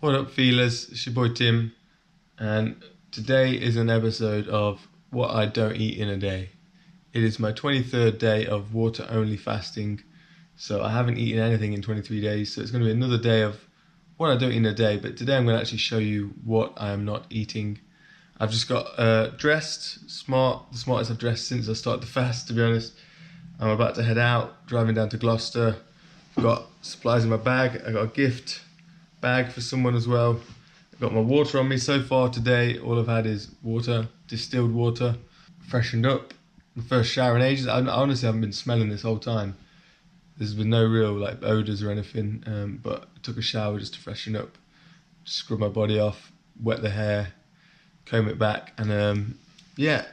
What up, feelers? It's your boy Tim, and today is an episode of what I don't eat in a day. It is my 23rd day of water-only fasting, so I haven't eaten anything in 23 days, so it's going to be another day of what I don't eat in a day, but today I'm going to actually show you what I am not eating. I've just got dressed, the smartest I've dressed since I started the fast, to be honest. I'm about to head out, driving down to Gloucester. I've got supplies in my bag, I've got a gift bag for someone as well. I've got my water on me. So far today, all I've had is water, distilled water, freshened up. The first shower in ages. I honestly haven't been smelling this whole time. There's been no real like odours or anything, but I took a shower just to freshen up, scrub my body off, wet the hair, comb it back, and yeah,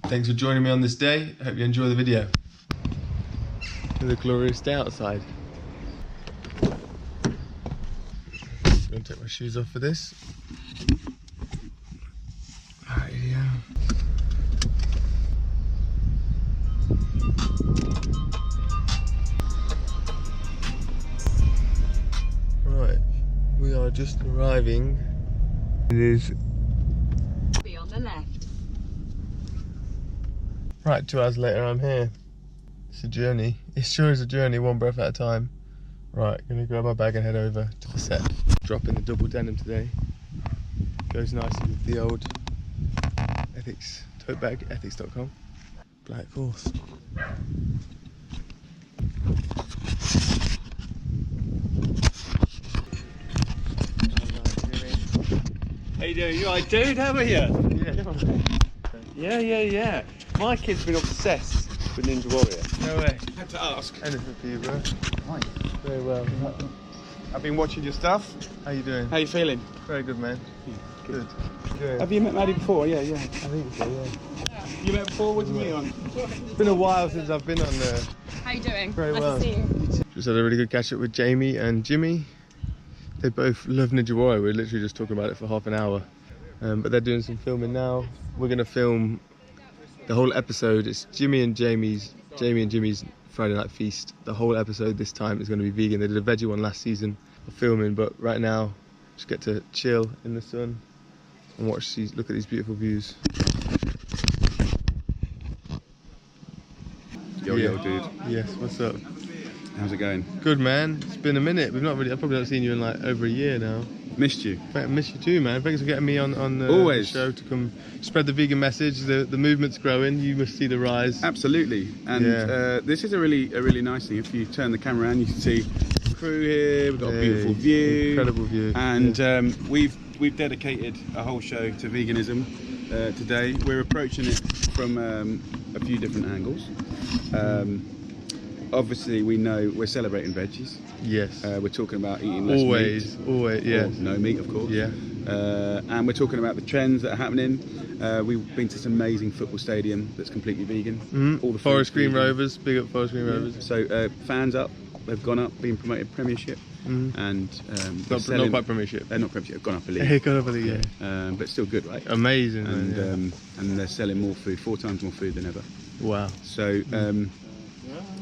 thanks for joining me on this day. I hope you enjoy the video. Look at the glorious day outside. I'm going to take my shoes off for this. Right, here we go. Right, we are just arriving. It is... Be on the left. Right, 2 hours later I'm here. It's a journey. It sure is a journey, one breath at a time. Right, gonna grab my bag and head over to the set. Dropping the double denim today. Goes nicely with the old Ethics tote bag, ethics.com. Black horse. How you doing? You alright, dude? How are you? Yeah. My kid's been obsessed with Ninja Warrior. No way. Had to ask. Anything for you, bro. Hi. Very well. I've been watching your stuff. How you doing? How you feeling? Very good, man. Good. Good. Have you met Maddie before? Yeah. I think so, yeah. You met before? What do you mean on? It's been a while since I've been on there. How you doing? Very nice well. to see you. Just had a really good catch up with Jamie and Jimmy. They both love Ninja Warrior. We're literally just talking about it for half an hour. But they're doing some filming now. We're going to film the whole episode. It's Jamie and Jimmy's Friday Night Feast. The whole episode this time is going to be vegan. They did a veggie one last season of filming, but right now just get to chill in the sun and look at these beautiful views. Yo, dude. Yes, what's up? How's it going? Good, man. It's been a minute. I've probably not seen you in like over a year now. Missed you. I miss you too, man. Thanks for getting me on the Always. show to come spread the vegan message. The movement's growing. You must see the rise. Absolutely. And Yeah. this is a really nice thing. If you turn the camera around, you can see the crew here. We've got a beautiful Hey, view. incredible view. And we've dedicated a whole show to veganism today. We're approaching it from a few different angles. Obviously, we know we're celebrating veggies. Yes. We're talking about eating less meat. Always, yeah. Or no meat, of course. Yeah. And we're talking about the trends that are happening. We've been to this amazing football stadium that's completely vegan. Mm-hmm. All the Forest food's Green vegan. Rovers, big up Forest Green Rovers. So fans up, they've gone up, been promoted Premiership, and Not quite Premiership. They're not Premiership, gone up a league. Hey, got up a league, yeah. But still good, right? Amazing, And man. and they're selling more food, 4 times more food than ever. Yeah. Wow. So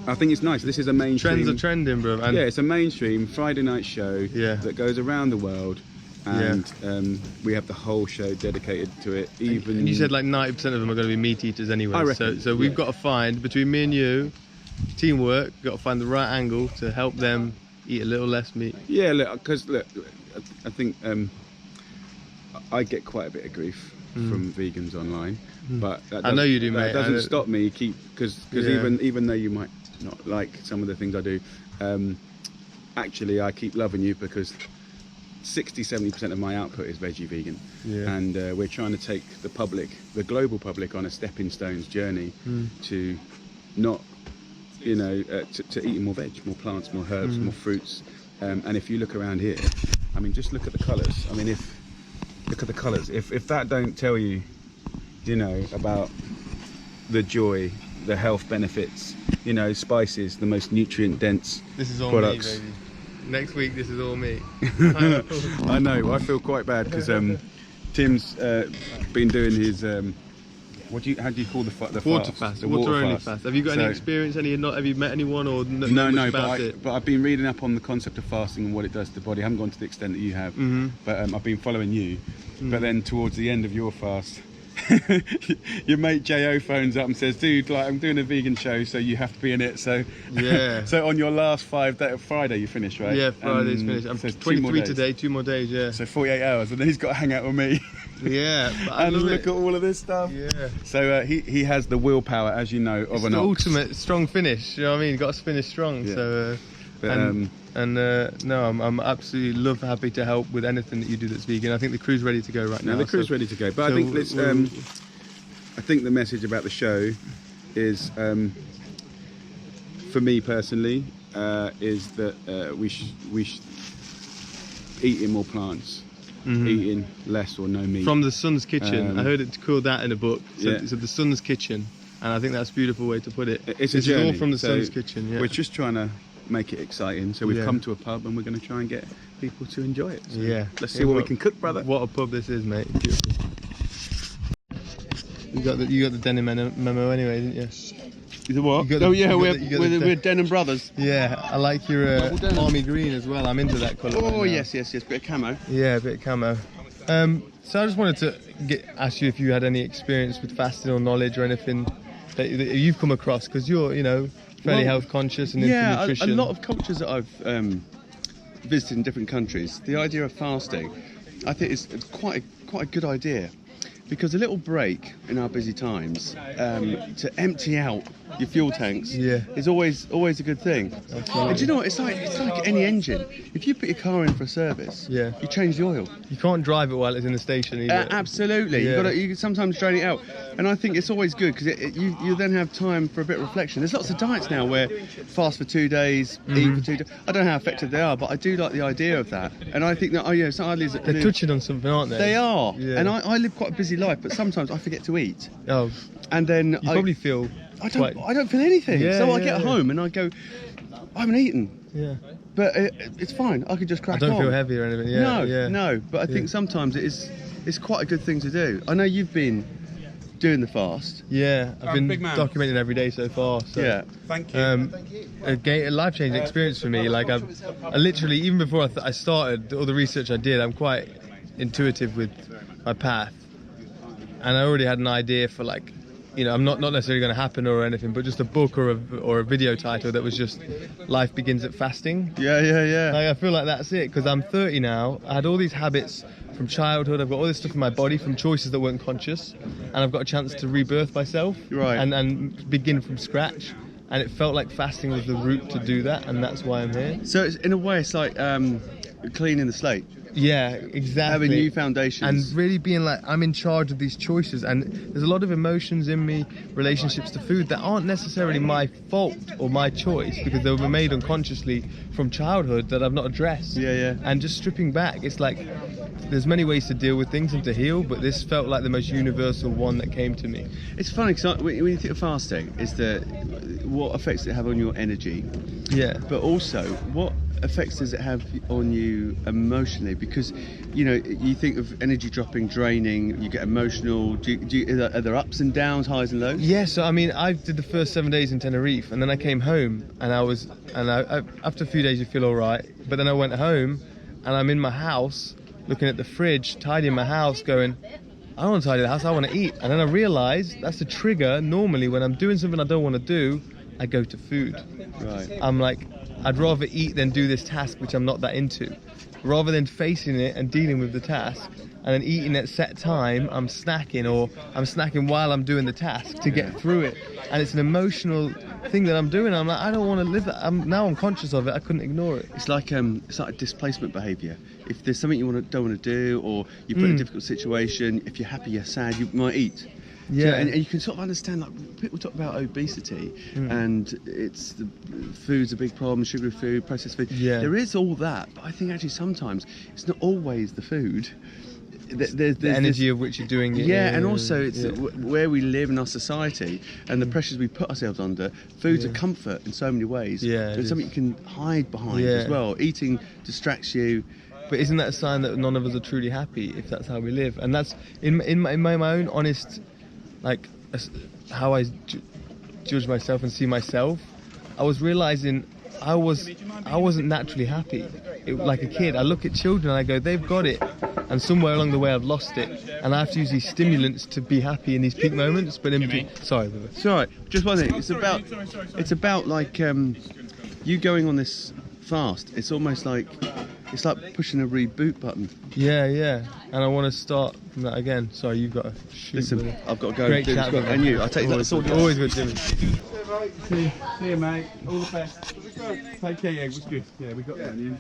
I think it's nice. This is a mainstream. Trends are trending, bro. And Yeah, it's a mainstream Friday night show Yeah. that goes around the world, and we have the whole show dedicated to it. And you said like 90% of them are going to be meat eaters anyway. I reckon, So we've yeah. got to find, between me and you, teamwork, got to find the right angle to help them eat a little less meat. Yeah, because I think I get quite a bit of grief from vegans online, but that I know you do, that mate. doesn't stop me because Yeah. even though you might not like some of the things I do, actually I keep loving you because 60-70% of my output is veggie vegan. Yeah. And we're trying to take the global public on a stepping stones journey to not to eating more veg, more plants, more herbs, more fruits. And if you look around here, I mean, just look at the colours. I mean, look at the colours. If that don't tell you, about the joy, the health benefits, spices, the most nutrient dense This is all products. me, baby. Next week, this is all me. I know. I feel quite bad because Tim's been doing his How do you call the Water fast? fast, The water only fast. Have you got any experience? Have you met anyone or No, about it? but I've been reading up on the concept of fasting and what it does to the body. I haven't gone to the extent that you have, but I've been following you. But then towards the end of your fast, your mate Jo phones up and says, "Dude, like I'm doing a vegan show, so you have to be in it." So yeah. So on your last 5 days, Friday you finished, right? Yeah, Friday's finished. I'm 23 today, 2 more days. Yeah. So 48 hours, and then he's got to hang out with me. Yeah, but I and love look it. at all of this stuff. Yeah. So he has the willpower, as you know, of It's an the ox. ultimate strong finish. You know what I mean? Got to finish strong. Yeah. So. But, No, I'm absolutely happy to help with anything that you do that's vegan. I think the crew's ready to go right now. No, the crew's ready to go. But I think let's. I think the message about the show is, for me personally, is that we should eating more plants, eating less or no meat. From the Sun's Kitchen. I heard it called that in a book. So, Yeah. so the Sun's Kitchen, and I think that's a beautiful way to put it. It's a This is journey. all from the So Sun's Kitchen. Yeah. We're just trying to make it exciting. So we've Yeah. come to a pub and we're going to try and get people to enjoy it. So Yeah. let's see what we can cook, brother. What a pub this is, mate. Beautiful. You got the denim memo anyway, didn't you? The what? You got the- Oh yeah, you got the- we're Denim Brothers. Yeah, I like your denim. army green as well. I'm into that colour. Oh right now. yes, bit of camo. Yeah, a bit of camo. So I just wanted to ask you if you had any experience with fasting or knowledge or anything that you've come across, because you're, fairly Well, health conscious and Yeah, into a nutrition. lot of cultures that I've visited in different countries, the idea of fasting, I think is quite a good idea, because a little break in our busy times to empty out your fuel tanks is always a good thing. Absolutely. And do you know what? It's like any engine. If you put your car in for a service, Yeah. you change the oil. You can't drive it while it's in the station either. Absolutely, Yeah. you can sometimes drain it out, and I think it's always good because you then have time for a bit of reflection. There's lots of diets now where fast for 2 days, eat for 2 days. I don't know how effective they are, but I do like the idea of that, and I think that They're touching on something, aren't they? They are, Yeah. and I live quite a busy life, but sometimes I forget to eat, Oh, and then you probably feel. I don't feel anything. Yeah, So I yeah, get yeah. home and I go, I haven't eaten. Yeah. But it's fine. I could just I crack don't on. feel heavy or anything. Yeah. no, yeah. no. But I think sometimes it's quite a good thing to do. I know you've been doing the fast. Yeah, I've been big man. documenting every day so far. So. Yeah. Thank you. A life-changing experience for me. Like I literally, even before I started all the research I did, I'm quite intuitive with my path, and I already had an idea for I'm not necessarily going to happen or anything, but just a book or a video title that was just "Life Begins at Fasting." Yeah. Like, I feel like that's it, because I'm 30 now. I had all these habits from childhood. I've got all this stuff in my body from choices that weren't conscious, and I've got a chance to rebirth myself Right. and begin from scratch. And it felt like fasting was the route to do that, and that's why I'm here. So in a way, it's like cleaning the slate, Yeah, exactly. having new foundations. And really being like, I'm in charge of these choices, and there's a lot of emotions in me, relationships to food that aren't necessarily my fault or my choice, because they were made unconsciously from childhood that I've not addressed. Yeah. And just stripping back, it's like there's many ways to deal with things and to heal, but this felt like the most universal one that came to me. It's funny because when you think of fasting, is that what effects does it have on your energy, Yeah. but also what effects does it have on you emotionally? Because you think of energy dropping, draining, you get emotional. Are there ups and downs, highs and lows? Yeah, so I mean, I did the first 7 days in Tenerife, and then I came home, and I after a few days you feel all right, but then I went home, and I'm in my house, looking at the fridge, tidying my house, going, I don't want to tidy the house, I want to eat. And then I realised that's a trigger. Normally, when I'm doing something I don't want to do, I go to food. Right. I'm like, I'd rather eat than do this task which I'm not that into. Rather than facing it and dealing with the task, and then eating at set time, I'm snacking, or I'm snacking while I'm doing the task to get through it. And it's an emotional thing that I'm doing. I'm like, I don't want to live that. I'm conscious of it. I couldn't ignore it. It's like displacement behaviour. If there's something you don't want to do, or you put in a difficult situation, if you're happy, you're sad, you might eat. Yeah. So, and you can sort of understand, like people talk about obesity, and food's a big problem, sugary food, processed food. Yeah. There is all that, but I think actually sometimes it's not always the food. There's The energy of which you're doing it. Yeah, and also it's where we live in our society and the pressures we put ourselves under. Food's a comfort in so many ways. Yeah, it it's something you can hide behind Yeah. as well. Eating distracts you. But isn't that a sign that none of us are truly happy if that's how we live? And that's in my own honest like how I judge myself and see myself, I was realizing I wasn't naturally happy. Like a kid, I look at children and I go, they've got it, and somewhere along the way I've lost it, and I have to use these stimulants to be happy in these peak moments. But in between, sorry, It's all right. Just one thing. It's about like you going on this fast. It's almost like it's like pushing a reboot button. yeah, and I want to start from that again. Sorry, you've got to shoot. Listen, I've got to go. Great chat, and you. I take that. That's all. Always good, Jimmy. See you, mate. All the best. Take care, yeah, it was good. Yeah, we got that in.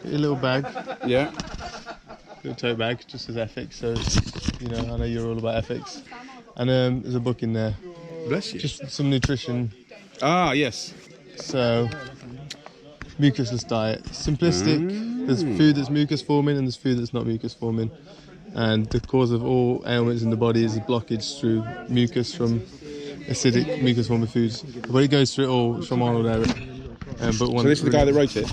Your little bag, Yeah. little tote bag, just as ethics. So, you know, I know you're all about ethics. And there's a book in there, Bless you. just some nutrition. Ah, yes. So, mucusless diet, simplistic. There's food that's mucus forming and there's food that's not mucus forming. And the cause of all ailments in the body is a blockage through mucus from acidic mucus forming foods. The body goes through it all. It's from Arnold Eric. But So this is the guy that wrote it?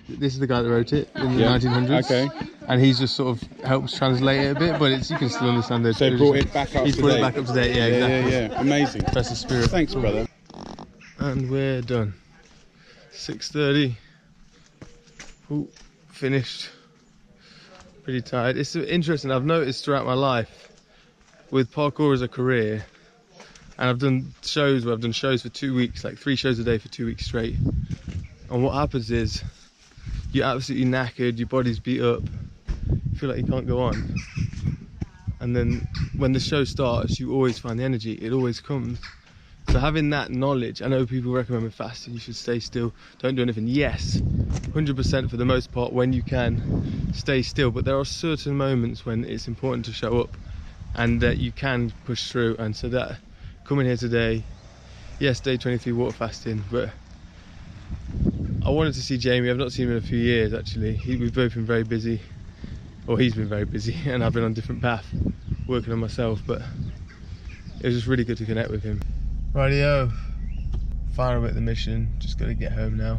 This is the guy that wrote it in the Yeah. 1900s. Okay. And he's just sort of helps translate it a bit, but you can still understand it. So he brought it back up He's to brought date. it back up to date, yeah, exactly. Yeah. Amazing. That's the spirit. Thanks, brother. And we're done. 6:30. Ooh, finished. Pretty tired. It's interesting. I've noticed throughout my life, with parkour as a career, and I've done shows where I've done shows for 2 weeks, like 3 shows a day for 2 weeks straight. And what happens is, you're absolutely knackered, your body's beat up, you feel like you can't go on. And then when the show starts, you always find the energy, it always comes. So having that knowledge, I know people recommend with fasting, you should stay still, don't do anything. Yes, 100% for the most part, when you can, stay still. But there are certain moments when it's important to show up and that you can push through. And so that, coming here today, yes, day 23 water fasting, but I wanted to see Jamie. I've not seen him in a few years actually. We've both been very busy, or he's been very busy, and I've been on a different path, working on myself, but it was just really good to connect with him. Rightio, final bit of the mission, just got to get home now.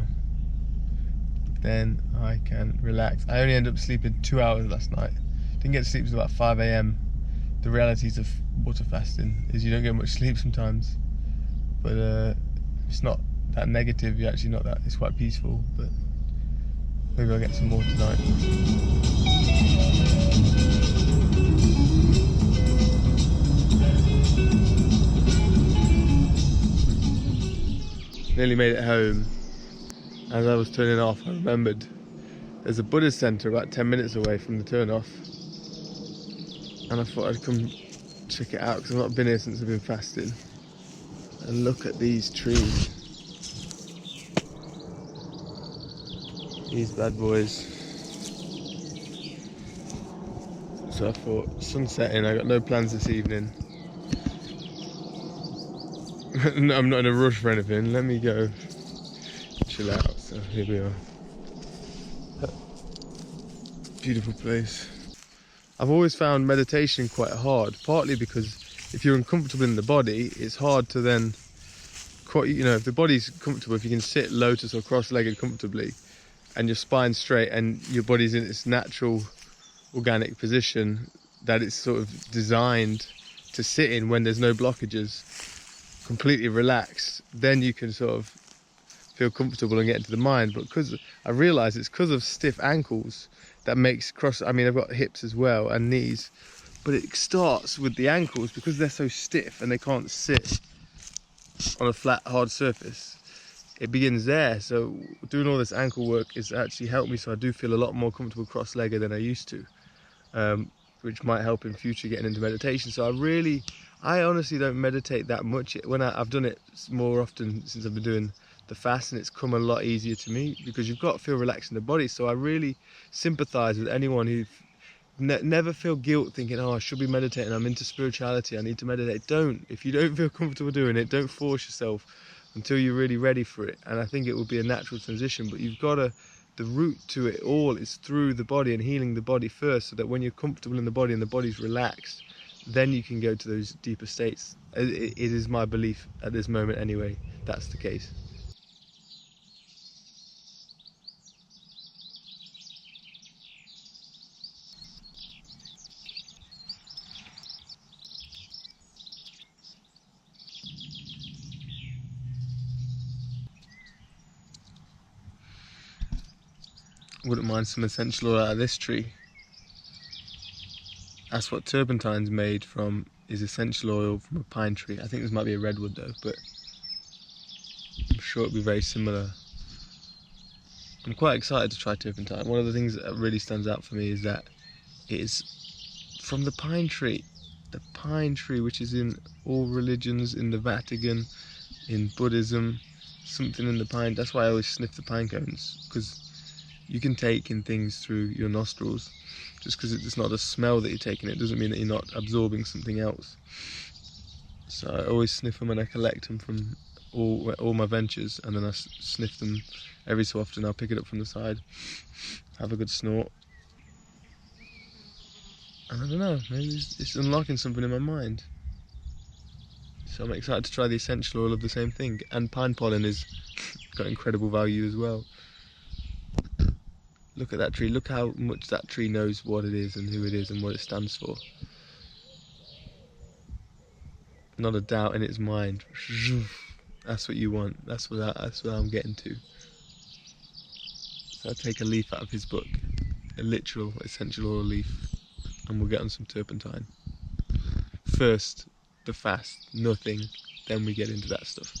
Then I can relax. I only ended up sleeping 2 hours last night. Didn't get to sleep until about 5 AM. The realities of water fasting is you don't get much sleep sometimes, but it's not that negative. You're actually not that. It's quite peaceful, but maybe I'll get some more tonight. Nearly made it home. As I was turning off, I remembered there's a Buddhist centre about 10 minutes away from the turn off, and I thought I'd come check it out because I've not been here since I've been fasting. And look at these trees. These bad boys. So I thought, sun's setting, I got no plans this evening. I'm not in a rush for anything, let me go chill out. So here we are. Beautiful place. I've always found meditation quite hard, partly because if you're uncomfortable in the body, it's hard to then, you know, if the body's comfortable, if you can sit lotus or cross-legged comfortably, and your spine's straight and your body's in its natural organic position that it's sort of designed to sit in when there's no blockages, completely relaxed, then you can sort of feel comfortable and get into the mind. But because I realise it's because of stiff ankles that makes I mean, I've got hips as well and knees, but it starts with the ankles because they're so stiff and they can't sit on a flat, hard surface. It begins there. So doing all this ankle work has actually helped me, so I do feel a lot more comfortable cross-legged than I used to, which might help in future getting into meditation. So I honestly don't meditate that much. When I've done it more often since I've been doing the fast, and it's come a lot easier to me because you've got to feel relaxed in the body. So I really sympathize with anyone who never feel guilt thinking, oh, I should be meditating, I'm into spirituality, I need to meditate. Don't. If you don't feel comfortable doing it, don't force yourself until you're really ready for it. And I think it will be a natural transition, but you've got to, the route to it all is through the body and healing the body first, so that when you're comfortable in the body and the body's relaxed, then you can go to those deeper states. It is my belief at this moment anyway, that's the case. wouldn't mind some essential oil out of this tree. That's what turpentine's made from, is essential oil from a pine tree. I think this might be a redwood though, but I'm sure it'll be very similar. I'm quite excited to try turpentine. One of the things that really stands out for me is that it is from the pine tree. The pine tree, which is in all religions, in the Vatican, in Buddhism, something in the pine. That's why I always sniff the pine cones, because you can take in things through your nostrils. Just because it's not a smell that you're taking, it doesn't mean that you're not absorbing something else. So I always sniff them, and I collect them from all my ventures, and then I sniff them every so often. I'll pick it up from the side, have a good snort, and I don't know, maybe it's unlocking something in my mind. So I'm excited to try the essential oil of the same thing. And pine pollen has got incredible value as well. Look at that tree, look how much that tree knows what it is and who it is and what it stands for. Not a doubt in its mind. That's what you want. That's what I'm getting to. So I'll take a leaf out of his book, a literal essential oil leaf, and we'll get on some turpentine. First, the fast, nothing, then we get into that stuff.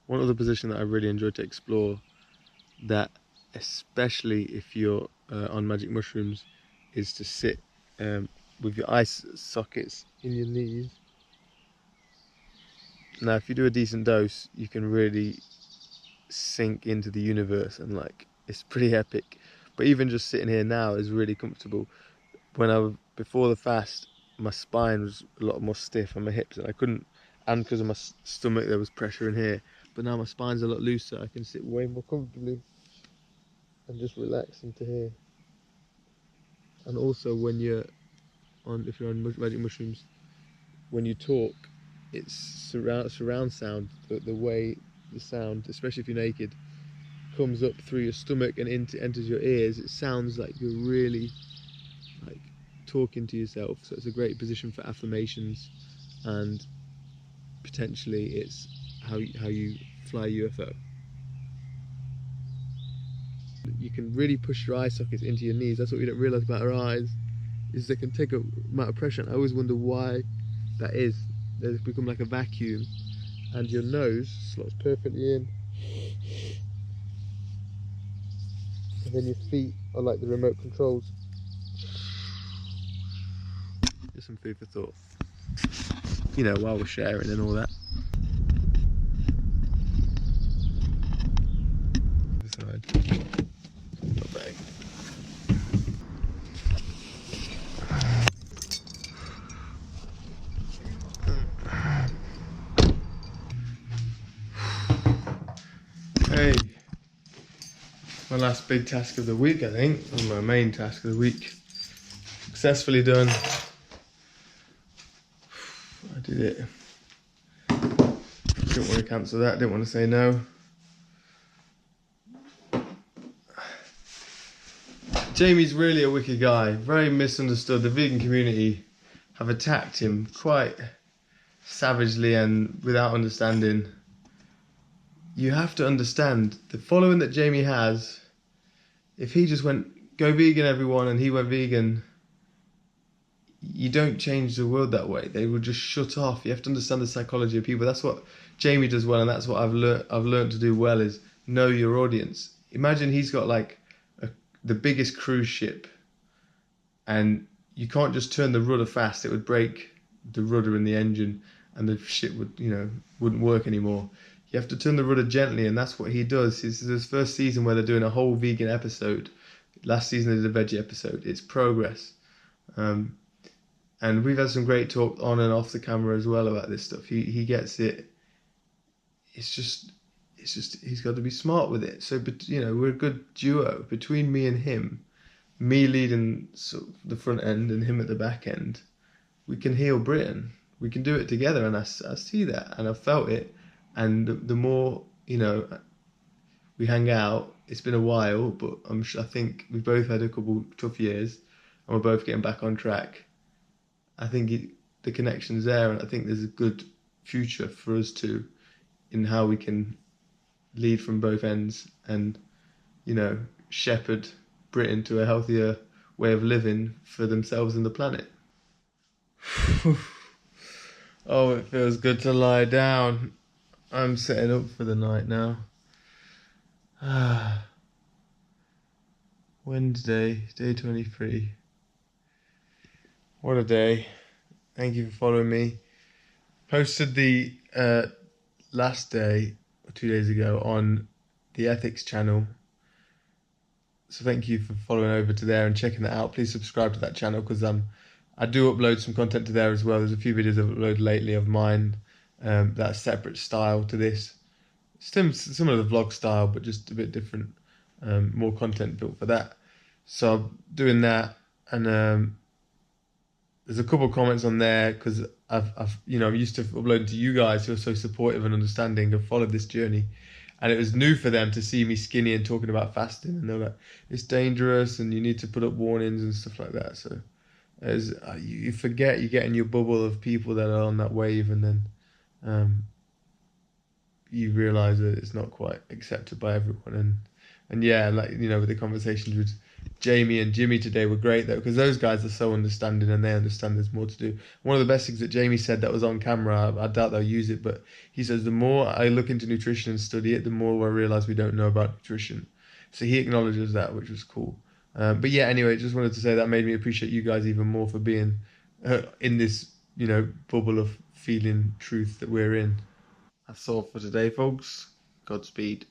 One other position that I really enjoy to explore, that especially if you're on magic mushrooms, is to sit with your eye sockets in your knees. Now, if you do a decent dose, you can really sink into the universe, and like, it's pretty epic. But even just sitting here now is really comfortable. Before the fast, my spine was a lot more stiff and my hips, and I couldn't, and because of my stomach there was pressure in here. But now my spine's a lot looser, I can sit way more comfortably and just relax into here. And also if you're on magic mushrooms, when you talk, it's surround sound, the way the sound, especially if you're naked, comes up through your stomach and enters your ears. It sounds like you're really like talking to yourself. So it's a great position for affirmations, and potentially it's how you fly a UFO. You can really push your eye sockets into your knees. That's what we don't realise about our eyes, is they can take a amount of pressure. And I always wonder why that is. They become like a vacuum, and your nose slots perfectly in, and then your feet are like the remote controls. Just some food for thought, you know, while we're sharing and all that. Not bad. Hey, my last big task of the week, I think, or my main task of the week. Successfully done. I did it. Didn't want to cancel that, didn't want to say no. Jamie's really a wicked guy, very misunderstood. The vegan community have attacked him quite savagely and without understanding. You have to understand the following that Jamie has. If he just went, go vegan everyone, and he went vegan, you don't change the world that way. They will just shut off. You have to understand the psychology of people. That's what Jamie does well, and that's what I've learned to do well, is know your audience. Imagine he's got like the biggest cruise ship, and you can't just turn the rudder fast. It would break the rudder in the engine, and the ship wouldn't work anymore. You have to turn the rudder gently, and that's what he does. This is his first season where they're doing a whole vegan episode. Last season they did a veggie episode. It's progress. And we've had some great talk on and off the camera as well about this stuff. He gets it. It's just he's got to be smart with it. So, but we're a good duo between me and him. Me leading sort of the front end and him at the back end. We can heal Britain. We can do it together, and I see that, and I felt it. And the more we hang out, it's been a while, but I think we've both had a couple tough years, and we're both getting back on track. I think the connection's there, and I think there's a good future for us too, in how we can lead from both ends and shepherd Britain to a healthier way of living for themselves and the planet. Oh, it feels good to lie down. I'm setting up for the night now. Wednesday, day 23. What a day. Thank you for following me. Posted the last day, or 2 days ago, on the Ethics channel. So thank you for following over to there and checking that out. Please subscribe to that channel because I do upload some content to there as well. There's a few videos I've uploaded lately of mine that's separate style to this. Similar to the vlog style, but just a bit different. More content built for that. So I'm doing that, and there's a couple of comments on there because I'm used to uploading to you guys who are so supportive and understanding, have followed this journey, and it was new for them to see me skinny and talking about fasting, and they're like, it's dangerous and you need to put up warnings and stuff like that. So as you forget, you get in your bubble of people that are on that wave, and then you realize that it's not quite accepted by everyone. And yeah, like, with the conversations with Jamie and Jimmy today were great though, because those guys are so understanding and they understand there's more to do. One of the best things that Jamie said that was on camera, I doubt they'll use it, but he says the more I look into nutrition and study it, the more I realize we don't know about nutrition. So he acknowledges that, which was cool. But yeah, anyway, just wanted to say that made me appreciate you guys even more for being in this, bubble of feeling truth that we're in. That's all for today, folks. Godspeed.